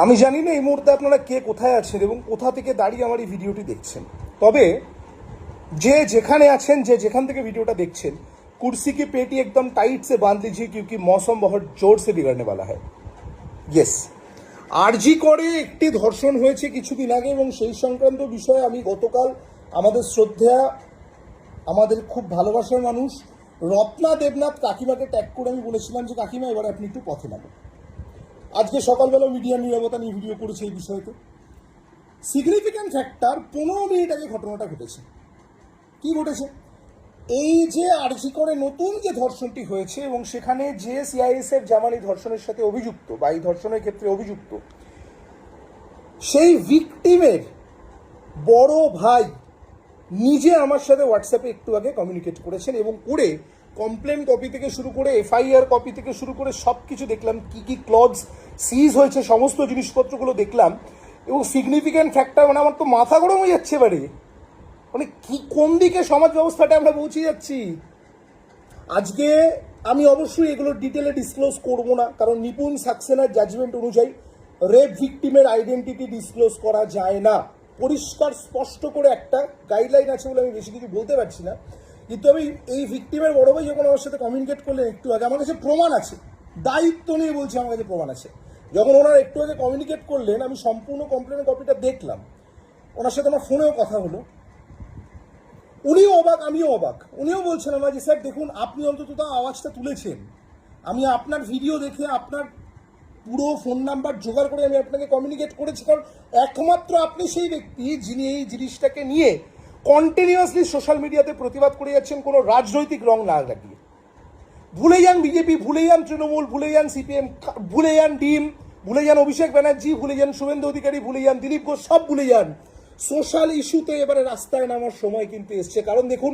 আমি জানি না এই মুহূর্তে আপনারা কে কোথায় আছেন এবং কোথা থেকে দাঁড়িয়ে আমার এই ভিডিওটি দেখছেন, তবে যে যেখানে আছেন, যে যেখান থেকে ভিডিওটা দেখছেন, कुर्सी की पेटी एकदम टाइट से बांध लीजिए क्योंकि मौसम बहुत जोर से बिगड़ने वाला है। ইয়েস, আরজি করে একটি ধর্ষণ হয়েছে কিছুদিন আগে এবং সেই সংক্রান্ত বিষয়ে আমি গতকাল আমাদের শ্রদ্ধা, আমাদের খুব ভালোবাসার মানুষ রত্না দেবনাথ কাকিমাকে ট্যাগ করে আমি বলেছিলাম যে কাকিমা এবার আপনি একটু পথে নামেন। আজকে সকালবেলা মিডিয়া নিরাপত্তা নিয়ে ভিডিও করেছে এই বিষয়তে। সিগনিফিক্যান্ট ফ্যাক্টর 15 মিনিট আগে ঘটনাটা ঘটেছে। কি ঘটেছে? এই যে আরজি করে নতুন যে ধর্ষণটি হয়েছে এবং সেখানে যে সিআইএসএফ জামান এই ধর্ষণের সাথে অভিযুক্ত বা এই ধর্ষণের ক্ষেত্রে অভিযুক্ত, সেই ভিকটিমের বড় ভাই নিজে আমার সাথে হোয়াটসঅ্যাপে একটু আগে কমিউনিকেট করেছেন এবং করে কমপ্লেন কপি থেকে শুরু করে এফআইআর কপি থেকে শুরু করে সব কিছু দেখলাম, কী কী ক্লজ সিজ হয়েছে সমস্ত জিনিসপত্রগুলো দেখলাম। এবং সিগনিফিক্যান্ট ফ্যাক্টর মানে আমার তো মাথা গরম হয়ে যাচ্ছে এবারে, মানে কি কোন দিকে সমাজ ব্যবস্থাটা আমরা পৌঁছে যাচ্ছি। আজকে আমি অবশ্যই এগুলোর ডিটেলে ডিসক্লোজ করব না, কারণ নিপুণ সাক্সেনার জাজমেন্ট অনুযায়ী রেপ ভিকটিমের আইডেন্টিটি ডিসক্লোজ করা যায় না। পরিষ্কার স্পষ্ট করে একটা গাইডলাইন আছে বলে আমি বেশি কিছু বলতে পারছি না। কিন্তু আমি এই ভিকটিমের বড় ভাই যখন আমার সাথে কমিউনিকেট করলেন একটু আগে, আমার কাছে প্রমাণ আছে, দায়িত্ব নিয়ে বলছি আমার কাছে প্রমাণ আছে। যখন ওনারা একটু আগে কমিউনিকেট করলেন আমি সম্পূর্ণ কমপ্লেনের কপিটা দেখলাম, ওনার সাথে আমার ফোনেও কথা হলো। উনিও অবাক, আমিও অবাক। উনিও বলছেন আমার যে স্যার দেখুন আপনি অন্তত তা আওয়াজটা তুলেছেন, আমি আপনার ভিডিও দেখে আপনার পুরো ফোন নাম্বার জোগাড় করে আমি আপনাকে কমিউনিকেট করেছি, কারণ একমাত্র আপনি সেই ব্যক্তি যিনি এই জিনিসটাকে নিয়ে কন্টিনিউয়াসলি সোশ্যাল মিডিয়াতে প্রতিবাদ করে যাচ্ছেন কোনো রাজনৈতিক রং না লাগিয়ে। ভুলে যান বিজেপি, ভুলে যান তৃণমূল, ভুলে যান সিপিএম, ভুলে যান ডিম, ভুলে যান অভিষেক ব্যানার্জি, ভুলে যান শুভেন্দু অধিকারী, ভুলে যান দিলীপ ঘোষ, সব ভুলে যান। সোশ্যাল ইস্যুতে এবারে রাস্তায় নামার সময় কিন্তু এসছে। কারণ দেখুন,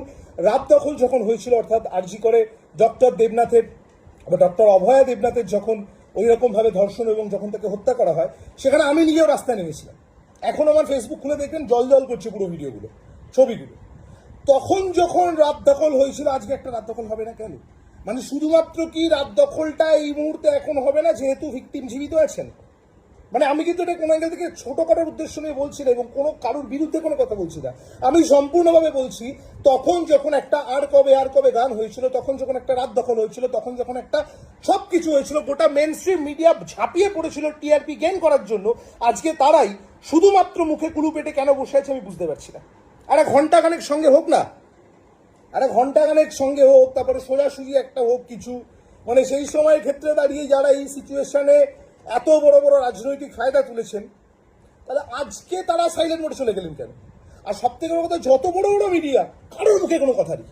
রাত দখল যখন হয়েছিল, অর্থাৎ আরজি করে ডক্টর দেবনাথের বা ডক্টর অভয়া দেবনাথের যখন ওই রকমভাবে ধর্ষণ এবং যখন তাকে হত্যা করা হয়, সেখানে আমি নিজেও রাস্তায় নেমেছিলাম। এখন আমার ফেসবুক খুলে দেখবেন জল জল করছে পুরো ভিডিওগুলো, ছবিগুলো। তখন যখন রাত দখল হয়েছিল, আজকে একটা রাত দখল হবে না কেন? মানে শুধুমাত্র কি রাত দখলটা এই মুহূর্তে এখন হবে না যেহেতু ভিকটিম জীবিত আছেন? মানে আমি কিন্তু এটা কোনো অ্যাঙ্গেল থেকে ছোট করার উদ্দেশ্য নিয়ে বলছি না এবং কোনো কারোর বিরুদ্ধে কোনো কথা বলছি না। আমি সম্পূর্ণভাবে বলছি, তখন যখন একটা আর কবে গান হয়েছিল, তখন যখন একটা রাত দখল হয়েছিল, তখন যখন একটা সব কিছু হয়েছিল, গোটা মেন স্ট্রিম মিডিয়া ঝাঁপিয়ে পড়েছিল টিআরপি গেইন করার জন্য, আজকে তারাই শুধুমাত্র মুখে কুলু পেটে কেন বসে আছে আমি বুঝতে পারছি না। আরে ঘন্টাখানেক সঙ্গে হোক না, আরে ঘন্টাখানেক সঙ্গে হোক, তারপরে সোজাসুজি একটা হোক কিছু। মানে সেই সময়ের ক্ষেত্রে দাঁড়িয়ে যারা এই সিচুয়েশনে এত বড় বড় রাজনৈতিক ফায়দা তুলেছেন, তাহলে আজকে তারা সাইলেন্ট মোডে চলে গেলেন কেন? আর সব থেকে বড় কথা, যত বড় বড় মিডিয়া, কারোর মুখে কোনো কথা নেই।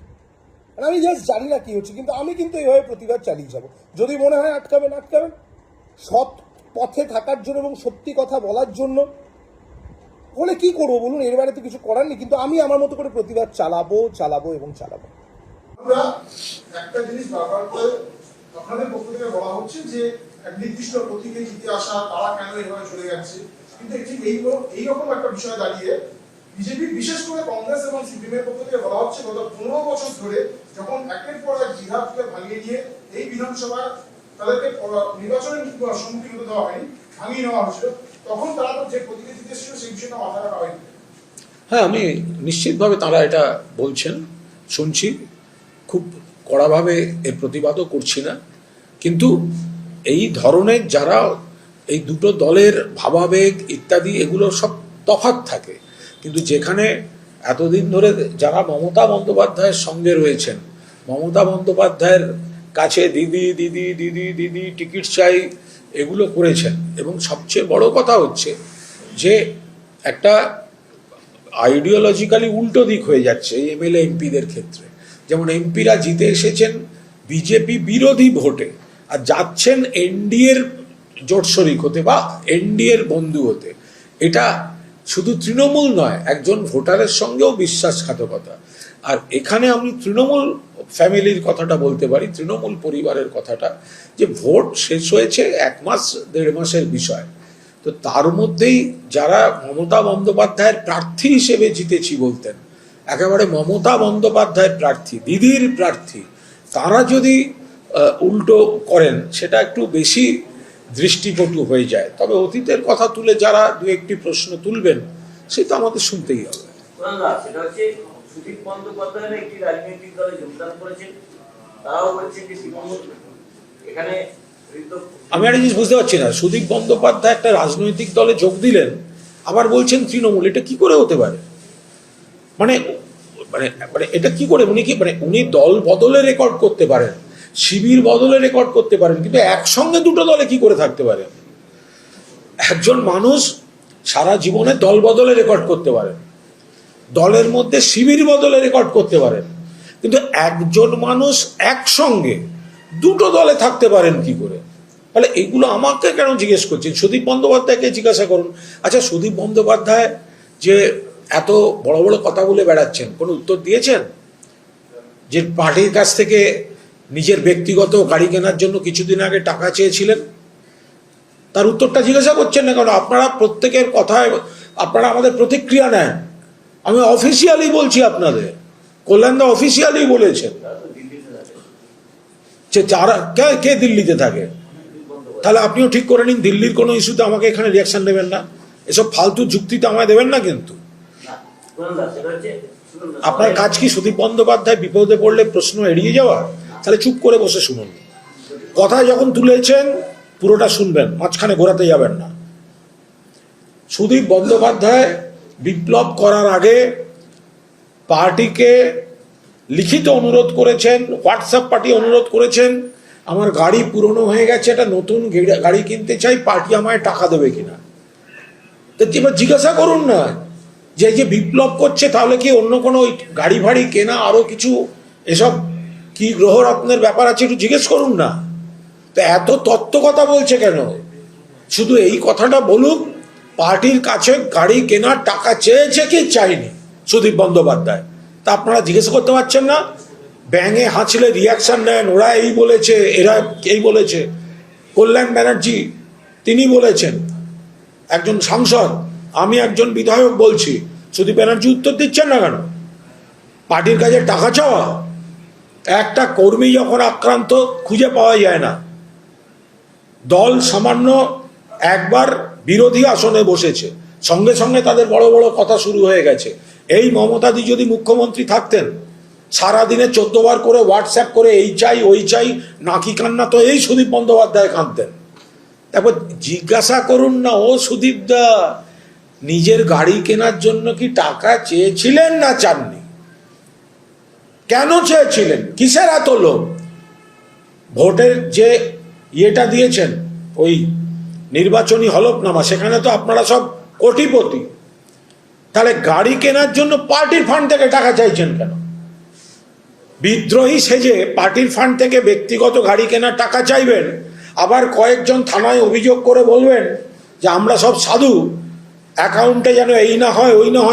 আমি জাস্ট জানি না কি হচ্ছে, কিন্তু আমি কিন্তু এইভাবে প্রতিবাদ চালিয়ে যাব। যদি মনে হয় আটকাবেন, সৎ পথে থাকার জন্য এবং সত্যি কথা বলার জন্য বলে কি করবো বলুন, এর বাইরে তো কিছু করার নেই। কিন্তু আমি আমার মতো করে প্রতিবাদ চালাবো। আমরা একটা জিনিস ব্যবহার করে আপনাদের পক্ষ থেকে বলা হচ্ছে যে এক নির্দিষ্ট প্রতীকে জিতে আসা তারা কেন এইভাবে চলে যাচ্ছে, কিন্তু ঠিক এইরকম একটা বিষয় দাঁড়িয়ে বিজেপি, বিশেষ করে কংগ্রেস এবং সিপিএমের পক্ষ থেকে বলা হচ্ছে গত 15 বছর ধরে যখন একের পর এক জিহাদকে ভাঙিয়ে নিয়ে এই বিধানসভায় তাদেরকে নির্বাচনের সম্মুখীন হতে দেওয়া হয়নি, ভাঙিয়ে নেওয়া হয়েছিল, তখন তারা যে প্রতীকে জিতেছিল সেই বিষয়টা মাথায় রাখা হয়নি। হ্যাঁ, আমি নিশ্চিতভাবে তারা এটা বলছেন, শুনছি, খুব কড়াভাবে এর প্রতিবাদও করছি না। কিন্তু এই ধরনের যারা এই দুটো দলের ভাবাবেগ ইত্যাদি এগুলো সব তফাৎ থাকে, কিন্তু যেখানে এতদিন ধরে যারা মমতা বন্দ্যোপাধ্যায়ের সঙ্গে রয়েছেন, মমতা বন্দ্যোপাধ্যায়ের কাছে দিদি দিদি দিদি দিদি টিকিট চাই এগুলো করেছেন, এবং সবচেয়ে বড় কথা হচ্ছে যে একটা আইডিওলজিক্যালি উল্টো দিক হয়ে যাচ্ছে এই এমএলএ এমপিদের ক্ষেত্রে। যেমন এমপিরা জিতে এসেছেন বিজেপি বিরোধী ভোটে আর যাচ্ছেন এনডিএর জোট শরিক হতে বা এনডিএর বন্ধু হতে। এটা শুধু তৃণমূল নয়, একজন ভোটারের সঙ্গেও বিশ্বাসঘাতকতা। আর এখানে আমি তৃণমূল ফ্যামিলির কথাটা বলতে পারি, তৃণমূল পরিবারের কথাটা, যে ভোট শেষ হয়েছে 1 মাস 1.5 মাসের বিষয়। তো তার মধ্যেই যারা মমতা বন্দ্যোপাধ্যায়ের প্রার্থী হিসেবে জিতেছি বলতেন, একেবারে মমতা বন্দ্যোপাধ্যায়ের প্রার্থী, দিদির প্রার্থী, তারা যদি উল্টো করেন, সেটা একটু বেশি দৃষ্টিকটু হয়ে যায়। তবে অতীতের কথা তুলে যারা দু একটি প্রশ্ন তুলবেন সে তো আমাদের শুনতেই হবে। সেটা হচ্ছে সুদীপ বন্দ্যোপাধ্যায়ের একটি রাজনৈতিক দলে যোগদান করেছেন, তারাও বলছেন যে তৃণমূল এখানে। আমি একটা জিনিস বুঝতে পারছি না, সুদীপ বন্দ্যোপাধ্যায় একটা রাজনৈতিক দলে যোগ দিলেন আবার বলছেন তৃণমূল, এটা কি করে হতে পারে? মানে মানে মানে এটা কি করে, উনি কি মানে উনি দল বদলে রেকর্ড করতে পারেন, শিবির বদলে রেকর্ড করতে পারেন, কিন্তু একসঙ্গে দুটো দলে কি করে থাকতে পারেন? একজন মানুষ সারা জীবনে দল বদলে রেকর্ড করতে পারেন, দলের মধ্যে শিবির বদলে রেকর্ড করতে পারেন, কিন্তু একজন মানুষ একসঙ্গে দুটো দলে থাকতে পারেন কি করে? তাহলে এগুলো আমাকে কেন জিজ্ঞেস করছেন? সুদীপ বন্দ্যোপাধ্যায়কে জিজ্ঞাসা করুন। আচ্ছা, সুদীপ বন্দ্যোপাধ্যায় যে এত বড় বড় কথা বলে বেড়াচ্ছেন, কোনো উত্তর দিয়েছেন? যে পার্টির কাছ থেকে নিজের ব্যক্তিগত গাড়ি কেনার জন্য কিছুদিন আগে টাকা চেয়েছিলেন, তার উত্তরটা জিজ্ঞাসা করছেন না কেন? আপনারা প্রত্যেকের কথায় আপনারা আমাদের প্রতিক্রিয়া নেন। আমি অফিসিয়ালি বলছি আপনাদের, কল্যাণদা অফিসিয়ালি বলেছেন যে যারা কে দিল্লিতে থাকে, তাহলে আপনিও ঠিক করে নিন দিল্লির কোনো ইস্যুতে আমাকে এখানে রিয়াকশন দেবেন না, এসব ফালতু যুক্তিতে আমায় দেবেন না। কিন্তু আপনার কাজ কি সুদীপ বন্দ্যোপাধ্যায় বিপদে পড়লে প্রশ্ন এড়িয়ে যাওয়া? তাহলে চুপ করে বসে শুনুন, কথা যখন তুলেছেন পুরোটা শুনবেন, মাঝখানে ঘোরাতে যাবেন না। সুদীপ বন্দ্যোপাধ্যায় বিপ্লব করার আগে পার্টিকে লিখিত অনুরোধ করেছেন, হোয়াটসঅ্যাপ পার্টি অনুরোধ করেছেন, আমার গাড়ি পুরনো হয়ে গেছে, একটা নতুন গাড়ি কিনতে চাই, পার্টি আমায় টাকা দেবে কিনা। তো এবার জিজ্ঞাসা করুন না যে এই যে বিপ্লব করছে তাহলে কি অন্য কোনো গাড়ি ফাড়ি কেনা আরো কিছু এসব কি গ্রহরত্নের ব্যাপার আছে, একটু জিজ্ঞেস করুন না। তো এত তত্ত্ব কথা বলছে কেন? শুধু এই কথাটা বলুক, পার্টির কাছে গাড়ি কেনার টাকা চেয়েছে কি চাইনি সুদীপ বন্দ্যোপাধ্যায়, তা আপনারা জিজ্ঞেস করতে পারছেন না? ব্যাঙে হাঁচলে রিয়াকশন নেন, ওরা এই বলেছে, এরা এই বলেছে। কল্যাণ ব্যানার্জি তিনি বলেছেন, একজন সাংসদ, আমি একজন বিধায়ক বলছি, সুদীপ ব্যানার্জি উত্তর দিচ্ছেন না কেন? পার্টির কাছে টাকা চাওয়া, একটা কর্মী যখন আক্রান্ত খুঁজে পাওয়া যায় না, দল সামান্য একবার বিরোধী আসনে বসেছে, সঙ্গে সঙ্গে তাদের বড় বড় কথা শুরু হয়ে গেছে। এই মমতাদি যদি মুখ্যমন্ত্রী থাকতেন, সারাদিনে 14 বার করে হোয়াটসঅ্যাপ করে এই চাই ওই চাই, নাকি কান্না তো এই সুদীপ বন্দ্যোপাধ্যায় কাঁদতেন। তারপর জিজ্ঞাসা করুন না, ও সুদীপ দা নিজের গাড়ি কেনার জন্য কি টাকা চেয়েছিলেন না চাননি? কেন চেয়েছিলেন? কিসের এত লোভ? ভোটের যে ইয়েটা দিয়েছেন, ওই নির্বাচনী হলফনামা, সেখানে তো আপনারা সব কোটিপতি, তাহলে গাড়ি কেনার জন্য পার্টির ফান্ড থেকে টাকা চাইছেন কেন? বিদ্রোহী সেজে পার্টির ফান্ড থেকে ব্যক্তিগত গাড়ি কেনার টাকা চাইবেন, আবার কয়েকজন থানায় অভিযোগ করে বলবেন যে আমরা সব সাধু, অ্যাকাউন্টে যেন এই না হয় ওই না হয়।